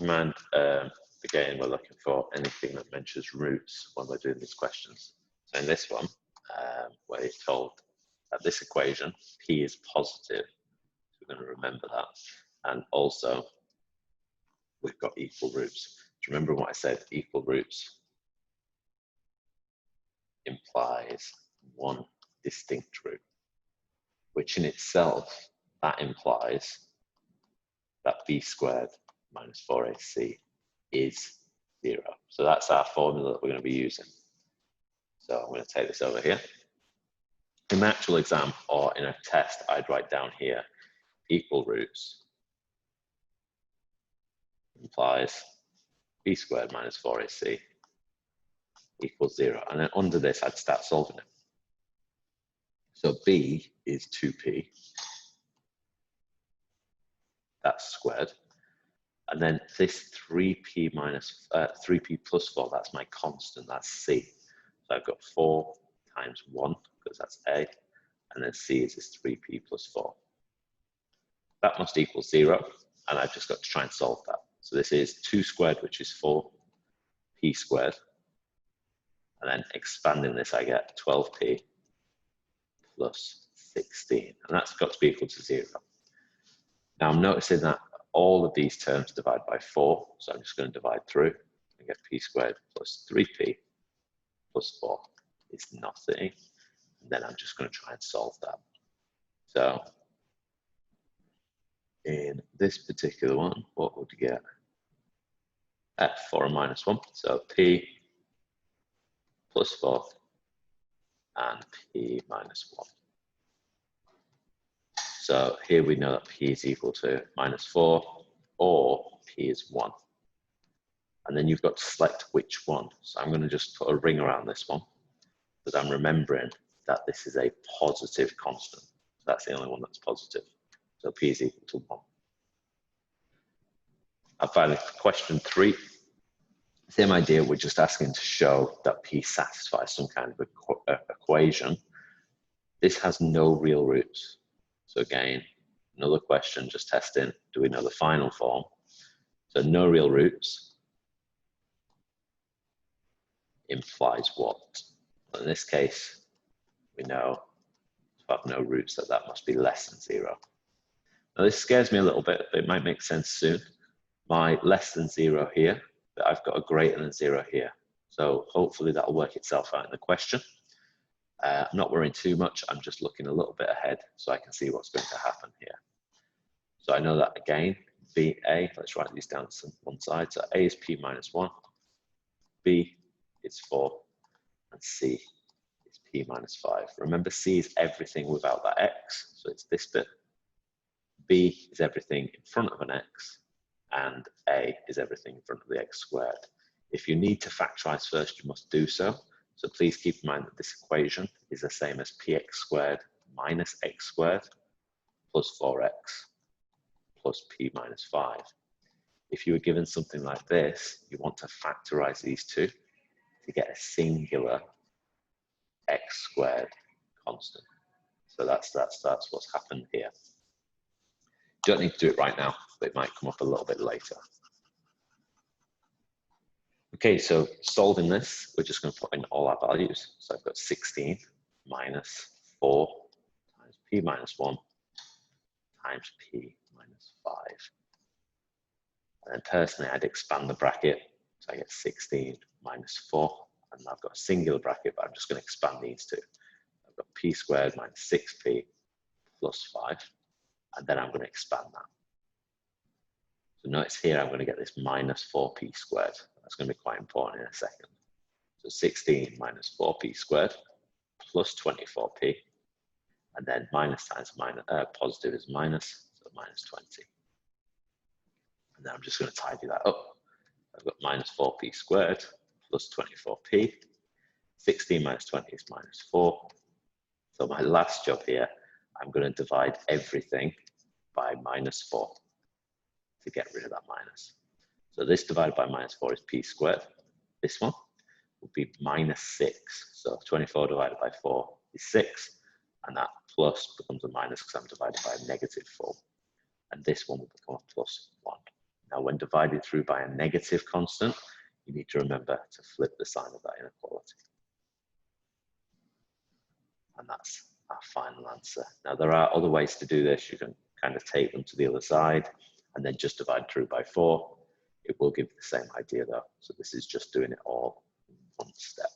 command, again, we're looking for anything that mentions roots when we're doing these questions. So in this one, where you're told that this equation, P is positive, so we're going to remember that. And also, we've got equal roots. Do you remember what I said? Equal roots implies one distinct root, which in itself, that implies that b squared minus 4ac is 0. So that's our formula that we're going to be using. So I'm going to take this over here. In an actual exam or in a test, I'd write down here, equal roots implies b squared minus 4ac equals 0. And then under this, I'd start solving it. So b is 2p. That's squared. And then this 3p minus 3p plus 4, that's my constant, that's c. So I've got 4 times 1, because that's a, and then c is this 3p plus 4. That must equal 0, and I've just got to try and solve that. So this is 2 squared, which is 4p squared. And then expanding this, I get 12p plus 16, and that's got to be equal to 0. Now I'm noticing that all of these terms divide by 4, so I'm just going to divide through and get p squared plus 3p plus 4 is nothing, and then I'm just going to try and solve that. So in this particular one, what would you get? F, 4 and minus 1, so p plus 4 and p minus 1. So here we know that p is equal to minus 4 or p is 1. And then you've got to select which one. So I'm going to just put a ring around this one because I'm remembering that this is a positive constant. So that's the only one that's positive. So p is equal to 1. And finally, question 3. Same idea, we're just asking to show that p satisfies some kind of equation. This has no real roots. So again, another question, just testing, do we know the final form? So no real roots implies what? Well, in this case, we know to have no roots that must be less than 0. Now this scares me a little bit, but it might make sense soon. My less than 0 here, but I've got a greater than 0 here. So hopefully that'll work itself out in the question. I'm not worrying too much, I'm just looking a little bit ahead so I can see what's going to happen here. So I know that again, BA, let's write these down to one side. So A is P minus 1, B is 4, and C is P minus 5. Remember, C is everything without that X, so it's this bit. B is everything in front of an X, and A is everything in front of the X squared. If you need to factorize first, you must do so. So please keep in mind that this equation is the same as px squared minus x squared plus 4x plus p minus 5. If you were given something like this, you want to factorize these two to get a singular x squared constant. So that's what's happened here. You don't need to do it right now, but it might come up a little bit later. Okay, so solving this, we're just going to put in all our values. So I've got 16 minus 4 times p minus 1 times p minus 5. And then personally, I'd expand the bracket. So I get 16 minus 4, and I've got a singular bracket, but I'm just going to expand these two. I've got p squared minus 6p plus 5, and then I'm going to expand that. So notice here, I'm going to get this minus 4p squared. That's going to be quite important in a second. So 16 minus 4p squared plus 24p, and then minus times minus, positive is minus, so minus 20. And then I'm just going to tidy that up. I've got minus 4p squared plus 24p. 16 minus 20 is minus 4. So my last job here, I'm going to divide everything by minus 4 to get rid of that minus. So this divided by minus 4 is p squared. This one would be minus 6. So 24 divided by 4 is 6. And that plus becomes a minus because I'm divided by a negative 4. And this one will become a plus 1. Now, when divided through by a negative constant, you need to remember to flip the sign of that inequality. And that's our final answer. Now, there are other ways to do this. You can kind of take them to the other side and then just divide through by 4. It will give the same idea though. So this is just doing it all in one step.